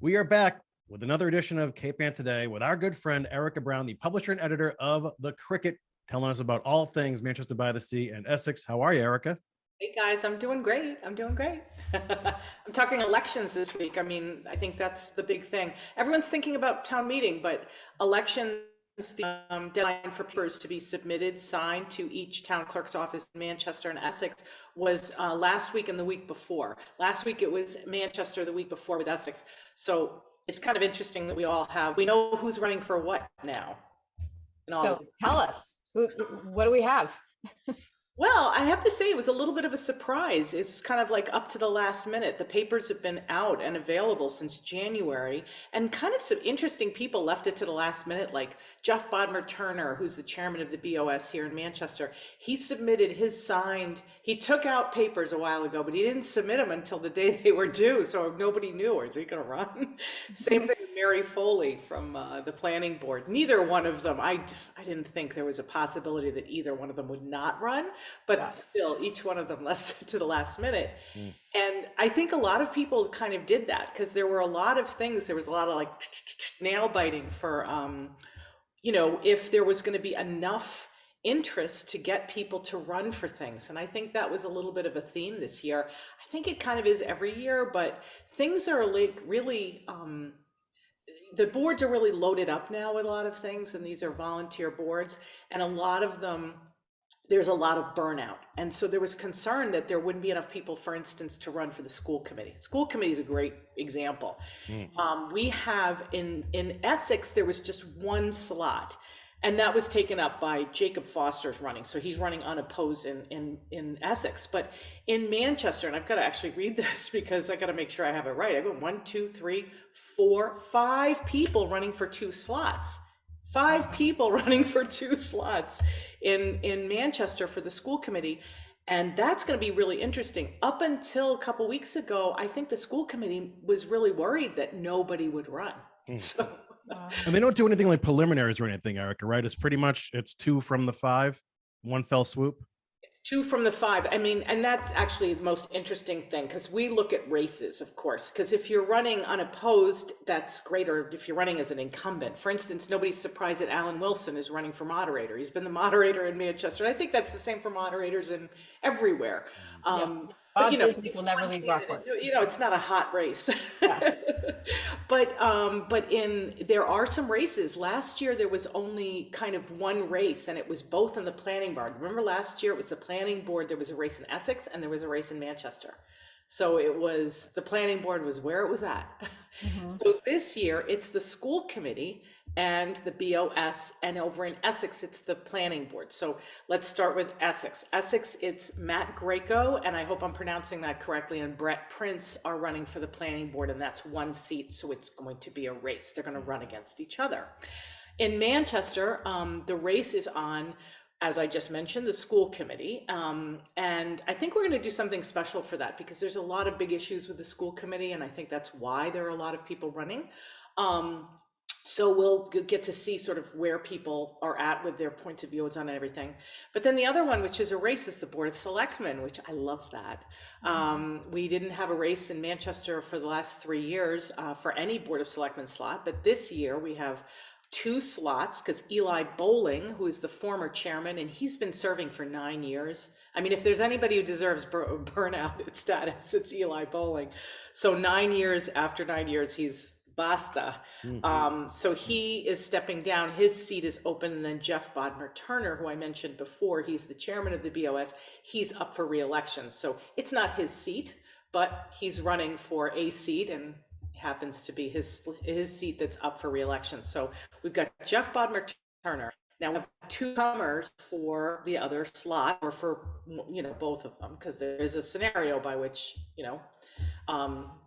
We are back with another edition of Cape Ann Today with our good friend Erika Brown, the publisher and editor of The Cricket, telling us about all things Manchester by the Sea and Essex. How are you, Erika? Hey guys, I'm doing great. I'm doing great. I'm talking elections this week. I mean, I think that's the big thing. Everyone's thinking about town meeting, but elections, the deadline for papers to be submitted, signed to each town clerk's office in Manchester and Essex was last week and the week before. Last week it was Manchester, the week before was Essex. So it's kind of interesting that we know who's running for what now. So tell us, what do we have? Well, I have to say it was a little bit of a surprise. It's kind of like up to the last minute. The papers have been out and available since January, and kind of some interesting people left it to the last minute, like Jeff Bodmer Turner, who's the chairman of the BOS here in Manchester. He submitted he took out papers a while ago, but he didn't submit them until the day they were due, so nobody knew. Is he going to run? Same thing with Mary Foley from the planning board. Neither one of them, I didn't think there was a possibility that either one of them would not run. But still, each one of them left to the last minute. And I think a lot of people kind of did that because there were a lot of things. There was a lot of like nail biting for, if there was going to be enough interest to get people to run for things. And I think that was a little bit of a theme this year. I think it kind of is every year, but things are like really, the boards are really loaded up now with a lot of things. And these are volunteer boards, and a lot of them, there's a lot of burnout. And so there was concern that there wouldn't be enough people, for instance, to run for the school committee. School committee is a great example. We have in Essex, there was just one slot, and that was taken up by Jacob Foster's running. So he's running unopposed in Essex. But in Manchester, and I've got to actually read this because I got to make sure I have it right. I've got 1, 2, 3, 4, 5 people running for 2 slots. 5 people running for 2 slots in Manchester for the school committee. And that's going to be really interesting. Up until a couple weeks ago, I think the school committee was really worried that nobody would run. So, and they don't do anything like preliminaries or anything, Erika, right? It's 2 from the 5, one fell swoop. 2 from the 5. I mean, and that's actually the most interesting thing, because we look at races, of course, because if you're running unopposed, that's great. Or if you're running as an incumbent, for instance, nobody's surprised that Alan Wilson is running for moderator. He's been the moderator in Manchester. I think that's the same for moderators in everywhere. But people never leave Rockport. It's not a hot race. Yeah. But there are some races. Last year there was only kind of one race, and it was both in the planning board. Remember last year it was the planning board. There was a race in Essex and there was a race in Manchester. So it was, the planning board was where it was at. So this year it's the school committee and the BOS, and over in Essex it's the planning board. So let's start with Essex. Essex, it's Matt Greco, and I hope I'm pronouncing that correctly, and Brett Prince are running for the planning board, and that's 1 seat, so it's going to be a race. They're going to run against each other. In Manchester, the race is on, as I just mentioned, the school committee. And I think we're going to do something special for that, because there's a lot of big issues with the school committee, and I think that's why there are a lot of people running. So we'll get to see sort of where people are at with their point of views on everything. But then the other one, which is a race, is the Board of Selectmen, which I love that. We didn't have a race in Manchester for the last 3 years for any Board of Selectmen slot, but this year we have 2 slots, because Eli Bowling, who is the former chairman, and he's been serving for 9 years. I mean, if there's anybody who deserves burnout status, it's Eli Bowling. So 9 years, after 9 years, he's basta. So he is stepping down. His seat is open, and then Jeff Bodmer Turner, who I mentioned before, he's the chairman of the BOS, he's up for re-election. So it's not his seat, but he's running for a seat, and happens to be his seat that's up for re-election. So we've got Jeff Bodmer Turner. Now we have 2 comers for the other slot, or for both of them, because there is a scenario by which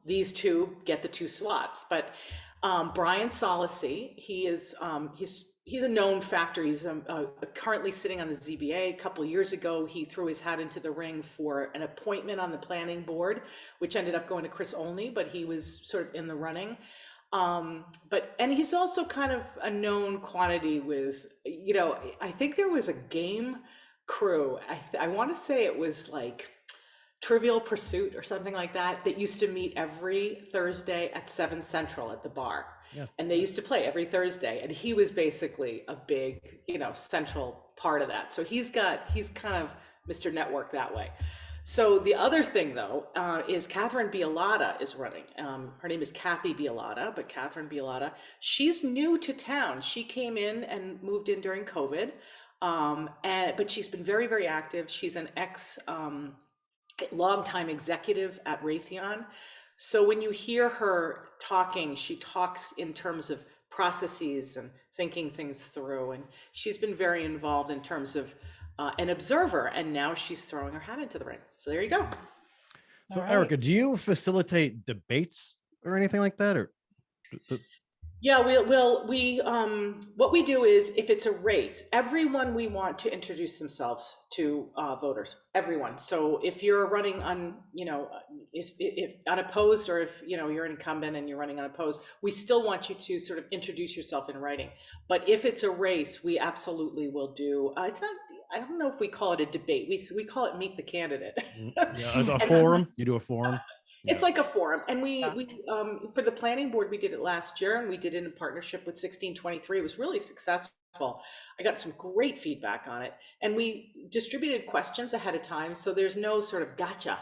these 2 get the 2 slots. But Brian Solisey, he's a known factor. He's currently sitting on the ZBA. A couple of years ago, he threw his hat into the ring for an appointment on the planning board, which ended up going to Chris Olney, but he was sort of in the running. And he's also kind of a known quantity with, I think there was a game crew. I want to say it was like Trivial Pursuit or something like that, that used to meet every Thursday at 7 Central at the bar. Yeah. And they used to play every Thursday. And he was basically a big, central part of that. So he's kind of Mr. Network that way. So the other thing, though, is Catherine Bialotta is running. Her name is Kathy Bialotta, but Catherine Bialotta, she's new to town. She came in and moved in during COVID, but she's been very, very active. She's an longtime executive at Raytheon. So when you hear her talking, she talks in terms of processes and thinking things through. And she's been very involved in terms of an observer, and now she's throwing her hat into the ring. So there you go. So Erika, do you facilitate debates or anything like that, or? Yeah, what we do is, if it's a race, everyone, we want to introduce themselves to voters, everyone. So if you're running if unopposed, or if you're an incumbent and you're running unopposed, we still want you to sort of introduce yourself in writing. But if it's a race, we absolutely will do. It's not. I don't know if we call it a debate. We call it meet the candidate. Yeah, a forum. You do a forum. It's like a forum. And we for the planning board, we did it last year, and we did it in partnership with 1623. It was really successful. I got some great feedback on it, and we distributed questions ahead of time, so there's no sort of gotcha.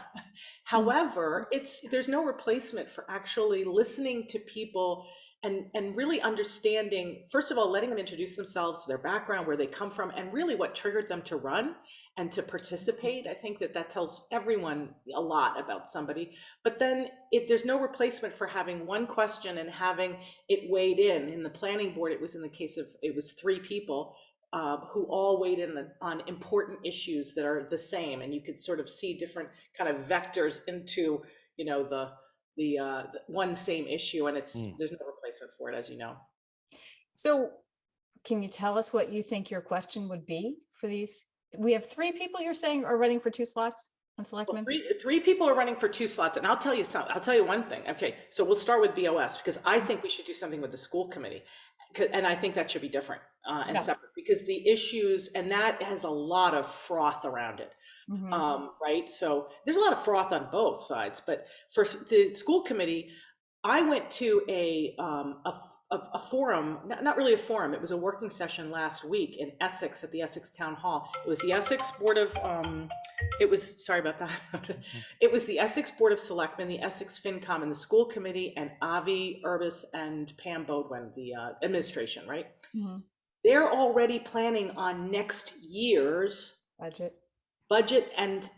However, there's no replacement for actually listening to people and really understanding, first of all, letting them introduce themselves, their background, where they come from, and really what triggered them to run and to participate. I think that tells everyone a lot about somebody. But then there's no replacement for having one question and having it weighed in. In the planning board, it was three people who all weighed in on important issues that are the same. And you could sort of see different kind of vectors into, the one same issue, and there's no replacement for it, as you know. So can you tell us what you think your question would be for these? We have three people, you're saying, are running for 2 slots on selectmen? Well, three people are running for 2 slots, and I'll tell you one thing. Okay, so we'll start with BOS, because I think we should do something with the school committee, and I think that should be different and separate, because the issues, and that has a lot of froth around it. Right? So there's a lot of froth on both sides, but for the school committee, I went to a forum, not really a forum, it was a working session last week in Essex at the Essex Town Hall. It was the Essex Board of, sorry about that. It was the Essex Board of Selectmen, the Essex FinCom, and the school committee, and Avi Urbis and Pam Bodwin, the administration, right? They're already planning on next year's budget and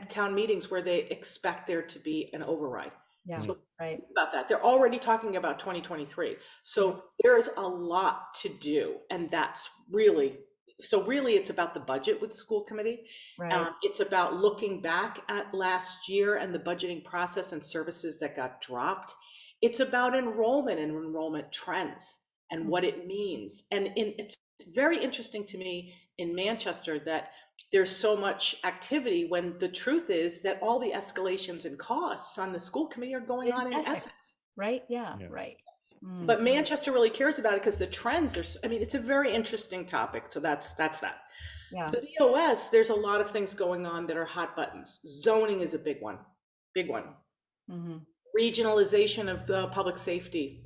town meetings where they expect there to be an override. Yeah, so right. About that, they're already talking about 2023. So there's a lot to do, and that's really it's about the budget with the school committee. Right. It's about looking back at last year and the budgeting process and services that got dropped. It's about enrollment and enrollment trends and what it means. And it's very interesting to me in Manchester that there's so much activity, when the truth is that all the escalations and costs on the school committee are going on in Essex. Right? Yeah, right. But Manchester really cares about it because the trends are, it's a very interesting topic. So that's that. Yeah. The BOS, there's a lot of things going on that are hot buttons. Zoning is a big one. Regionalization of the public safety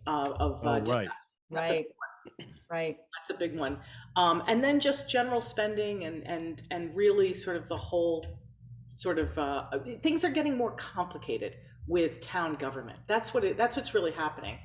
Right. Right. That's a big one. And then just general spending and really sort of the whole sort of things are getting more complicated with town government. That's what's really happening.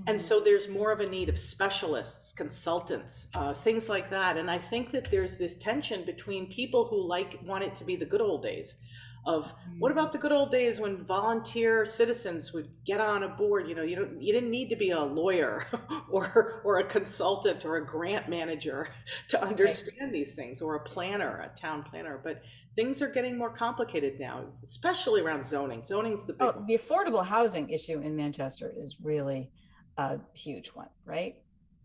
And so there's more of a need of specialists, consultants, things like that. And I think that there's this tension between people who want it to be the good old days of what about the good old days when volunteer citizens would get on a board. You didn't need to be a lawyer or a consultant or a grant manager to understand these things, or a town planner. But things are getting more complicated now, especially around zoning. Zoning's the big one. The affordable housing issue in Manchester is really a huge one, right?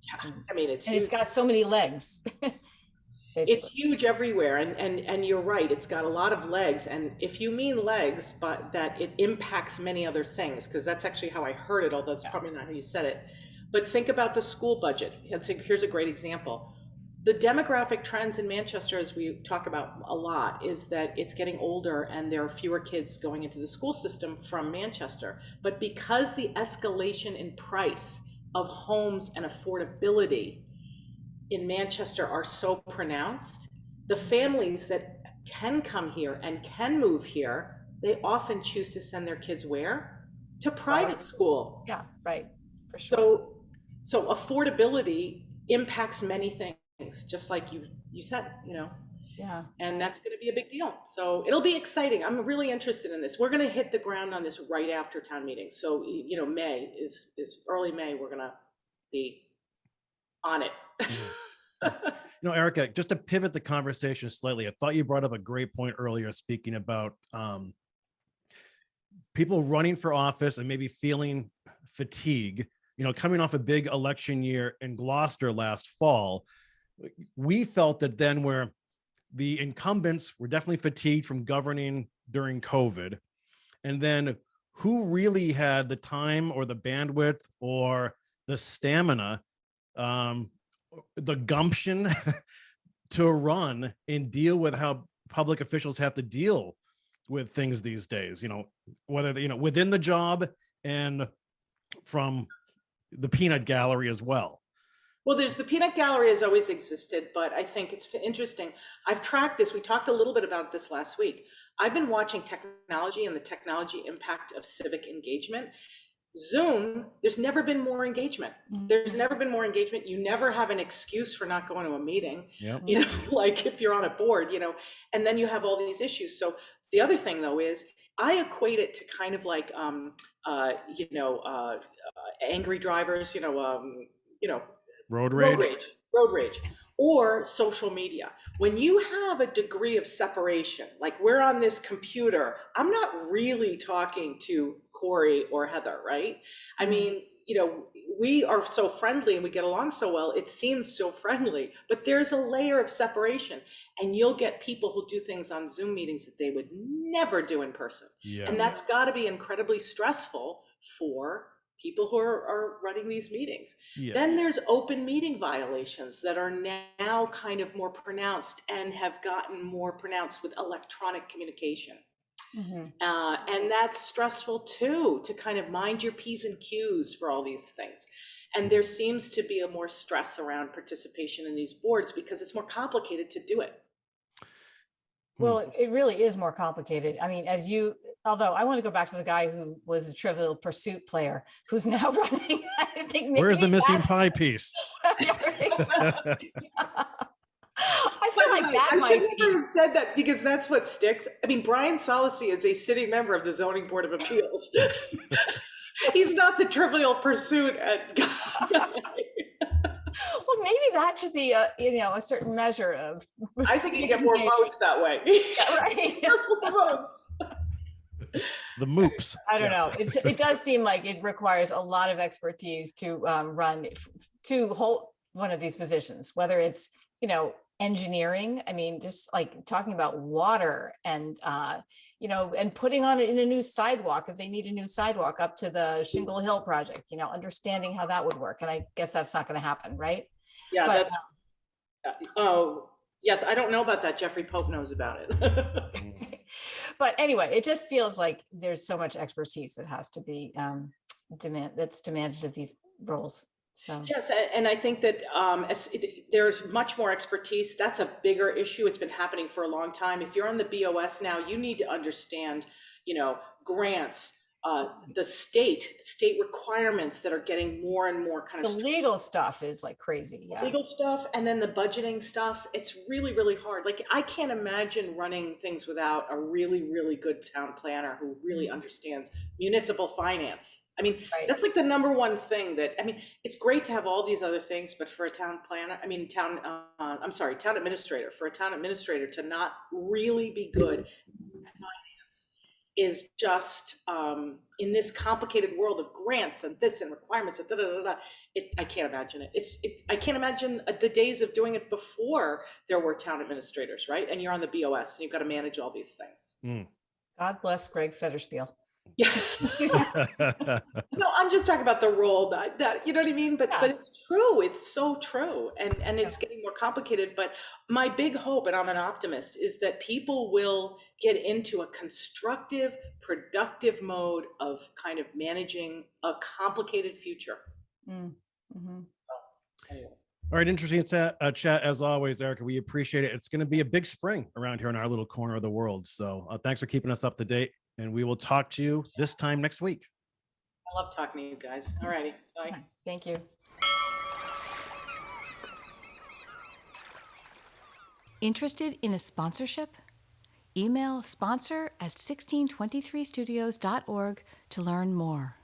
Yeah, it's huge. It's got so many legs. It's huge everywhere, and you're right, it's got a lot of legs. And if you mean legs, but that it impacts many other things, because that's actually how I heard it, although it's probably not how you said it. But think about the school budget. Here's a great example. the demographic trends in Manchester, as we talk about a lot, is that it's getting older and there are fewer kids going into the school system from Manchester. But because the escalation in price of homes and affordability in Manchester are so pronounced, the families that can come here and can move here, they often choose to send their kids where? To private school. Yeah, right. For sure. So affordability impacts many things, just like you said, Yeah. and that's going to be a big deal. So it'll be exciting. I'm really interested in this. We're going to hit the ground on this right after town meeting. So, May is early May. We're going to be on it. Erika, just to pivot the conversation slightly, I thought you brought up a great point earlier, speaking about people running for office and maybe feeling fatigue, coming off a big election year in Gloucester last fall. We felt that then where the incumbents were definitely fatigued from governing during COVID, and then who really had the time or the bandwidth or the stamina, the gumption to run and deal with how public officials have to deal with things these days, whether within the job and from the peanut gallery as well. Well, there's the peanut gallery has always existed, but I think it's interesting. I've tracked this. We talked a little bit about this last week. I've been watching technology and the technology impact of civic engagement. Zoom, there's never been more engagement. There's never been more engagement. You never have an excuse for not going to a meeting, yep. Like if you're on a board, and then you have all these issues. So the other thing though is I equate it to kind of like, angry drivers, road rage, or social media. When you have a degree of separation, like we're on this computer, I'm not really talking to Kory or Heather, right? I mean, we are so friendly and we get along so well, it seems so friendly, but there's a layer of separation, and you'll get people who do things on Zoom meetings that they would never do in person. Yeah. And that's got to be incredibly stressful for people who are running these meetings. Yeah. Then there's open meeting violations that are now kind of more pronounced and have gotten more pronounced with electronic communication. And that's stressful too, to kind of mind your P's and Q's for all these things. And there seems to be a more stress around participation in these boards because it's more complicated to do it. Well, it really is more complicated. I mean, although I want to go back to the guy who was the Trivial Pursuit player, who's now running. I think maybe where's the missing pie piece? I feel like that might be. I should never have said that because that's what sticks. I mean, Brian Solacey is a sitting member of the Zoning Board of Appeals. He's not the Trivial Pursuit Well, maybe that should be a certain measure of. I think you get more votes that way. Yeah, right. Votes. The moops. I don't know. It does seem like it requires a lot of expertise to to hold one of these positions, whether it's engineering. I mean, just like talking about water and and putting on it in a new sidewalk if they need a new sidewalk up to the Shingle Hill project. Understanding how that would work, and I guess that's not going to happen, right? Yeah. Oh, yes. I don't know about that. Jeffrey Pope knows about it. But anyway, it just feels like there's so much expertise that has to be demanded of these roles. So yes, and I think that there's much more expertise. That's a bigger issue. It's been happening for a long time. If you're on the BOS now, you need to understand, grants, the state requirements that are getting more and more kind of the legal stuff is like crazy. Yeah, legal stuff, and then the budgeting stuff. It's really, really hard. Like I can't imagine running things without a really, really good town planner who really understands municipal finance. I mean, That's like the number one thing it's great to have all these other things, but for a town planner, town administrator, for a town administrator to not really be good at finance is just, in this complicated world of grants and this and requirements, I can't imagine it. I can't imagine the days of doing it before there were town administrators, right? And you're on the BOS and you've got to manage all these things. God bless Greg Federspiel. Yeah. No, I'm just talking about the role that you know what I mean, but it's true. It's so true, and it's getting more complicated. But my big hope, and I'm an optimist, is that people will get into a constructive, productive mode of kind of managing a complicated future. Mm-hmm. Anyway. All right, interesting chat as always, Erika. We appreciate it. It's going to be a big spring around here in our little corner of the world. So thanks for keeping us up to date, and we will talk to you this time next week. I love talking to you guys. All righty, bye. Thank you. Interested in a sponsorship? Email sponsor@1623studios.org to learn more.